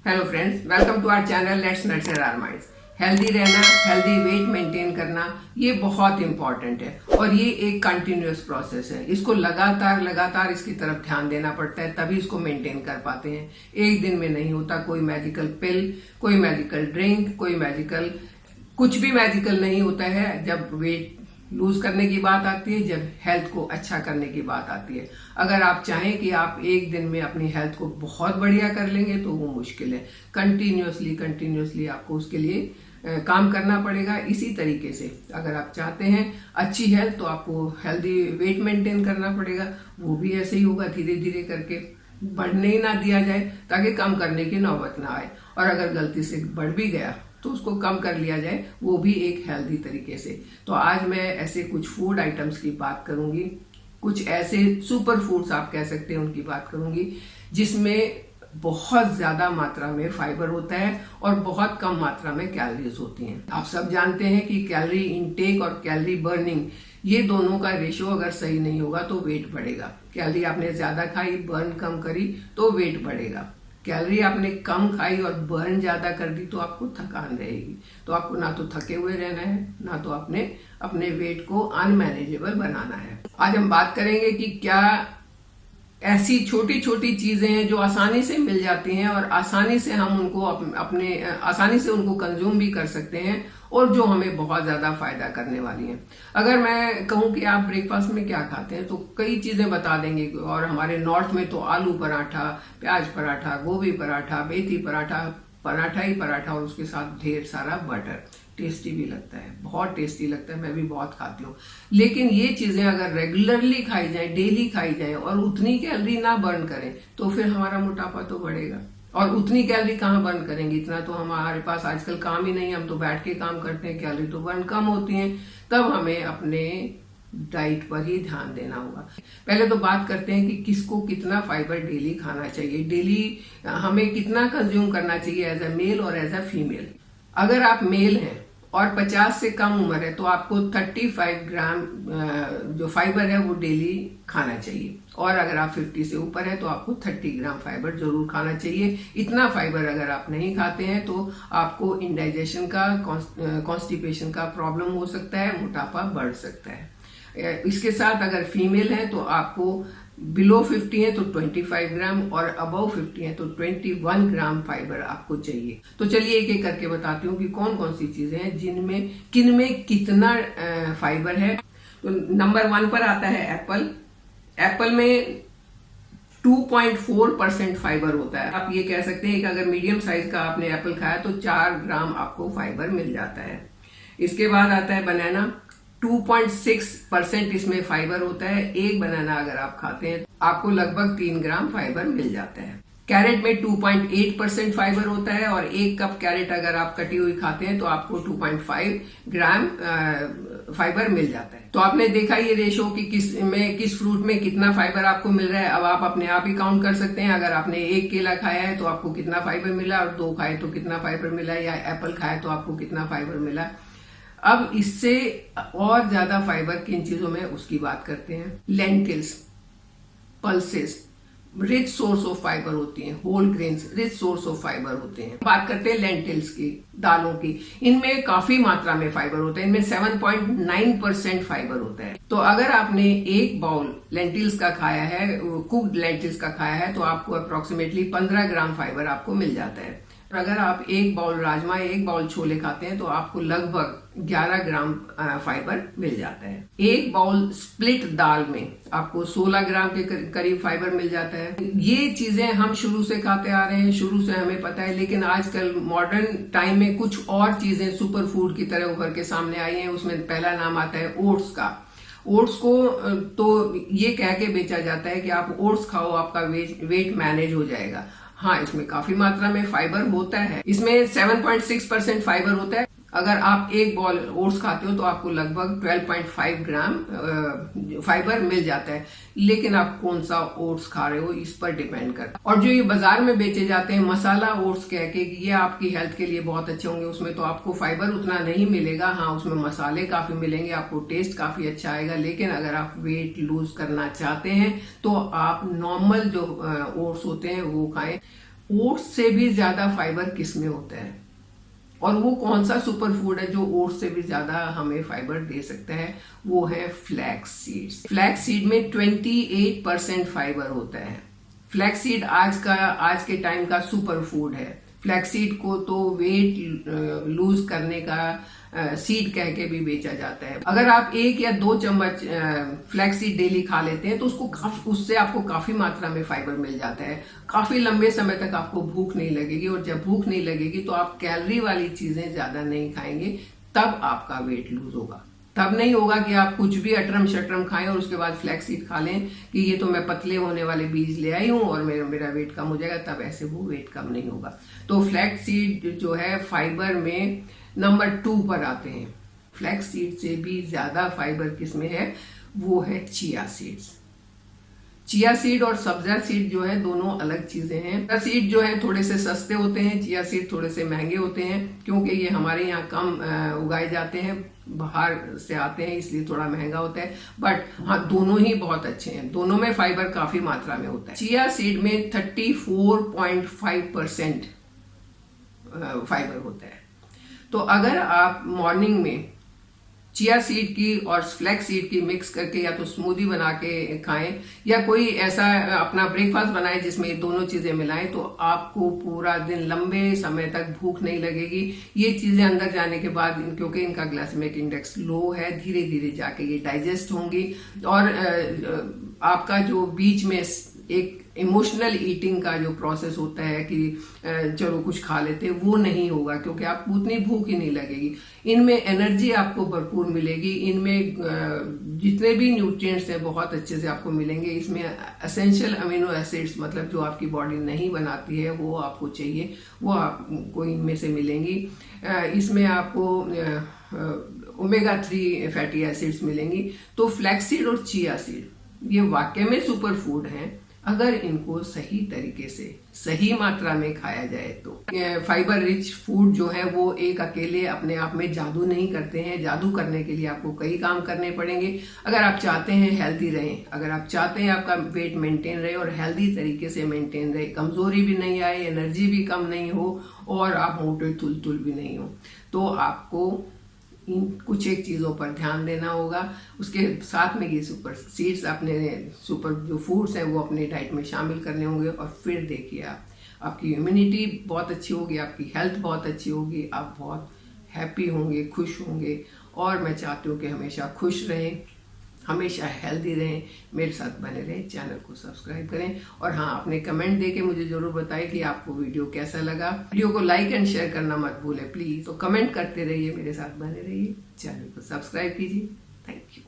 Hello friends, welcome to our channel let's nurture our minds. Healthy रहना, healthy weight maintain करना, ये बहुत important है और ये एक कंटिन्यूअस प्रोसेस है। इसको लगातार इसकी तरफ ध्यान देना पड़ता है, तभी इसको मेंटेन कर पाते हैं। एक दिन में नहीं होता। कोई मैजिकल पिल, कोई मैजिकल ड्रिंक, कोई मैजिकल कुछ भी मैजिकल नहीं होता है जब वेट लूज करने की बात आती है, जब हेल्थ को अच्छा करने की बात आती है। अगर आप चाहें कि आप एक दिन में अपनी हेल्थ को बहुत बढ़िया कर लेंगे तो वो मुश्किल है। कंटिन्यूअसली आपको उसके लिए काम करना पड़ेगा। इसी तरीके से अगर आप चाहते हैं अच्छी हेल्थ तो आपको हेल्दी वेट मेंटेन करना पड़ेगा। वो भी ऐसे ही होगा, धीरे धीरे करके बढ़ने ही ना दिया जाए ताकि कम करने की नौबत ना आए, और अगर गलती से बढ़ भी गया तो उसको कम कर लिया जाए, वो भी एक हेल्दी तरीके से। तो आज मैं ऐसे कुछ फूड आइटम्स की बात करूंगी, कुछ ऐसे सुपर फूड्स आप कह सकते हैं उनकी बात करूंगी, जिसमें बहुत ज्यादा मात्रा में फाइबर होता है और बहुत कम मात्रा में कैलोरीज होती हैं। आप सब जानते हैं कि कैलोरी इनटेक और कैलोरी बर्निंग, ये दोनों का रेशियो अगर सही नहीं होगा तो वेट बढ़ेगा। कैलोरी आपने ज्यादा खाई, बर्न कम करी तो वेट बढ़ेगा। कैलोरी आपने कम खाई और बर्न ज्यादा कर दी तो आपको थकान रहेगी। तो आपको ना तो थके हुए रहना है, ना तो अपने वेट को अनमैनेजेबल बनाना है। आज हम बात करेंगे कि क्या ऐसी छोटी छोटी चीजें हैं जो आसानी से मिल जाती हैं और आसानी से हम उनको आसानी से उनको कंज्यूम भी कर सकते हैं और जो हमें बहुत ज्यादा फायदा करने वाली हैं। अगर मैं कहूं कि आप ब्रेकफास्ट में क्या खाते हैं तो कई चीजें बता देंगे। और हमारे नॉर्थ में तो आलू पराठा, प्याज पराठा, गोभी पराठा, मेथी पराठा, पराठा ही पराठा और उसके साथ ढेर सारा बटर। टेस्टी भी लगता है, बहुत टेस्टी लगता है, मैं भी बहुत खाती हूँ। लेकिन ये चीजें अगर रेगुलरली खाई जाए, डेली खाई जाए और उतनी कैलोरी ना बर्न करें तो फिर हमारा मोटापा तो बढ़ेगा। और उतनी कैलोरी कहाँ बर्न करेंगे, इतना तो हमारे पास आजकल काम ही नहीं, हम तो बैठ के काम करते हैं, कैलोरी तो बर्न कम होती है। तब हमें अपने डाइट पर ही ध्यान देना होगा। पहले तो बात करते हैं कि किसको कितना फाइबर डेली खाना चाहिए, डेली हमें कितना कंज्यूम करना चाहिए एज अ मेल और एज अ फीमेल। अगर आप मेल हैं और 50 से कम उम्र है तो आपको 35 ग्राम जो फाइबर है वो डेली खाना चाहिए। और अगर आप 50 से ऊपर है तो आपको 30 ग्राम फाइबर जरूर खाना चाहिए। इतना फाइबर अगर आप नहीं खाते हैं तो आपको इंडाइजेशन का, कॉन्स्टिपेशन का प्रॉब्लम हो सकता है, मोटापा बढ़ सकता है। इसके साथ अगर फीमेल है तो आपको बिलो 50 है तो 25 ग्राम और अबव 50 है तो 21 ग्राम फाइबर आपको चाहिए। तो चलिए एक एक करके बताती हूँ कि कौन कौन सी चीजें हैं जिनमें किनमें कितना फाइबर है। तो नंबर 1 पर आता है एप्पल। एप्पल में 2.4% फाइबर होता है। आप ये कह सकते हैं कि अगर मीडियम साइज का आपने एप्पल खाया तो 4 ग्राम आपको फाइबर मिल जाता है। इसके बाद आता है बनाना। 2.6% इसमें फाइबर होता है। एक बनाना अगर आप खाते हैं आपको लगभग 3 ग्राम फाइबर मिल जाता है। कैरेट में 2.8% फाइबर होता है और 1 कप कैरेट अगर आप कटी हुई खाते हैं तो आपको 2.5 ग्राम फाइबर मिल जाता है। तो आपने देखा ये रेशो कि किस फ्रूट में कितना फाइबर आपको मिल रहा है। अब आप अपने आप ही काउंट कर सकते हैं। अगर आपने 1 केला खाया है तो आपको कितना फाइबर मिला, और 2 खाए तो कितना फाइबर मिला, या एप्पल खाए तो आपको कितना फाइबर मिला। अब इससे और ज्यादा फाइबर किन चीजों में उसकी बात करते हैं। Lentils, pulses rich source of fibre होती हैं। Whole grains rich source of fibre होते हैं। बात करते हैं लेंटिल्स की, दालों की। इनमें काफी मात्रा में फाइबर होता है। इनमें 7.9% फाइबर होता है। तो अगर आपने 1 बाउल लेंटिल्स का खाया है, कुक्ड लेंटिल्स का खाया है, तो आपको अप्रोक्सीमेटली 15 ग्राम फाइबर आपको मिल जाता है। और अगर आप 1 बाउल राजमा, 1 बाउल छोले खाते हैं तो आपको लगभग 11 ग्राम फाइबर मिल जाता है। 1 बाउल स्प्लिट दाल में आपको 16 ग्राम के करीब फाइबर मिल जाता है। ये चीजें हम शुरू से खाते आ रहे हैं, शुरू से हमें पता है। लेकिन आजकल मॉडर्न टाइम में कुछ और चीजें सुपर फूड की तरह उभर के सामने आई हैं। उसमें पहला नाम आता है ओट्स का। ओट्स को तो ये कह के बेचा जाता है कि आप ओट्स खाओ, आपका वेट मैनेज हो जाएगा। हाँ, इसमें काफी मात्रा में फाइबर होता है। इसमें 7.6% फाइबर होता है। अगर आप 1 बॉल ओट्स खाते हो तो आपको लगभग 12.5 ग्राम फाइबर मिल जाता है। लेकिन आप कौन सा ओट्स खा रहे हो इस पर डिपेंड करता है। और जो ये बाजार में बेचे जाते हैं मसाला ओट्स कह के कि ये आपकी हेल्थ के लिए बहुत अच्छे होंगे, उसमें तो आपको फाइबर उतना नहीं मिलेगा। हाँ, उसमें मसाले काफी मिलेंगे, आपको टेस्ट काफी अच्छा आएगा। लेकिन अगर आप वेट लूज करना चाहते हैं तो आप नॉर्मल जो ओट्स होते हैं वो खाएं। ओट्स से भी ज्यादा फाइबर किस में होता है, और वो कौन सा सुपर फूड है जो ओट्स से भी ज्यादा हमें फाइबर दे सकता है? वो है फ्लैक्स सीड्स। फ्लैक्स सीड में 28% फाइबर होता है। फ्लैक्स सीड आज के टाइम का सुपर फूड है। फ्लैक्स सीड को तो वेट लूज करने का सीड कह के भी बेचा जाता है। अगर आप 1 या 2 चम्मच फ्लैक्स सीड डेली खा लेते हैं तो उससे आपको काफी मात्रा में फाइबर मिल जाता है। काफी लंबे समय तक आपको भूख नहीं लगेगी, और जब भूख नहीं लगेगी तो आप कैलोरी वाली चीजें ज्यादा नहीं खाएंगे, तब आपका वेट लूज होगा। तब नहीं होगा कि आप कुछ भी अटरम शटरम खाएं और उसके बाद फ्लैक्स सीड खा लें कि ये तो मैं पतले होने वाले बीज ले आई हूं और मेरा वेट कम हो जाएगा। तब ऐसे वो वेट कम नहीं होगा। तो फ्लैक्स सीड जो है फाइबर में नंबर 2 पर आते हैं। फ्लैक्स सीड से भी ज्यादा फाइबर किसमें है? वो है चिया सीड्स। चिया सीड और सब्जा सीड जो है दोनों अलग चीजें हैं। सब्जा सीड जो है थोड़े से सस्ते होते हैं, चिया सीड थोड़े से महंगे होते हैं, क्योंकि ये हमारे यहाँ कम उगाए जाते हैं, बाहर से आते हैं, इसलिए थोड़ा महंगा होता है। बट हाँ, दोनों ही बहुत अच्छे हैं। दोनों में फाइबर काफी मात्रा में होता है। चिया सीड में 34.5% फाइबर होता है। तो अगर आप मॉर्निंग में चिया सीड की और फ्लैक्स सीड की मिक्स करके या तो स्मूदी बना के खाएं, या कोई ऐसा अपना ब्रेकफास्ट बनाएं जिसमें ये दोनों चीजें मिलाएं, तो आपको पूरा दिन लंबे समय तक भूख नहीं लगेगी। ये चीजें अंदर जाने के बाद, क्योंकि इनका ग्लाइसेमिक इंडेक्स लो है, धीरे धीरे जाके ये डाइजेस्ट होंगी, और आपका जो बीच में एक इमोशनल ईटिंग का जो प्रोसेस होता है कि चलो कुछ खा लेते, वो नहीं होगा, क्योंकि आपको उतनी भूख ही नहीं लगेगी। इनमें एनर्जी आपको भरपूर मिलेगी। इनमें जितने भी न्यूट्रिएंट्स हैं बहुत अच्छे से आपको मिलेंगे। इसमें एसेंशियल अमीनो एसिड्स, मतलब जो आपकी बॉडी नहीं बनाती है वो आपको चाहिए, वो आपको इनमें से मिलेंगी। इसमें आपको ओमेगा 3 फैटी एसिड्स मिलेंगी। तो फ्लैक्स सीड और चिया सीड ये वाकई में सुपर फूड हैं, अगर इनको सही तरीके से सही मात्रा में खाया जाए तो। फाइबर रिच फूड जो है वो एक अकेले अपने आप में जादू नहीं करते हैं। जादू करने के लिए आपको कई काम करने पड़ेंगे। अगर आप चाहते हैं हेल्दी रहें, अगर आप चाहते हैं आपका वेट मेंटेन रहे और हेल्दी तरीके से मेंटेन रहे, कमजोरी भी नहीं आए, एनर्जी भी कम नहीं हो और आप मोटे तुल भी नहीं हो, तो आपको इन कुछ एक चीज़ों पर ध्यान देना होगा। उसके साथ में ये सुपर सीड्स, अपने सुपर जो फूड्स हैं वो अपने डाइट में शामिल करने होंगे, और फिर देखिए आपकी इम्यूनिटी बहुत अच्छी होगी, आपकी हेल्थ बहुत अच्छी होगी, आप बहुत हैप्पी होंगे, खुश होंगे। और मैं चाहती हूँ कि हमेशा खुश रहें, हमेशा हेल्दी रहें, मेरे साथ बने रहें, चैनल को सब्सक्राइब करें, और हाँ, अपने कमेंट देके मुझे जरूर बताएं कि आपको वीडियो कैसा लगा। वीडियो को लाइक एंड शेयर करना मत भूलें प्लीज। तो कमेंट करते रहिए, मेरे साथ बने रहिए, चैनल को सब्सक्राइब कीजिए। Thank you.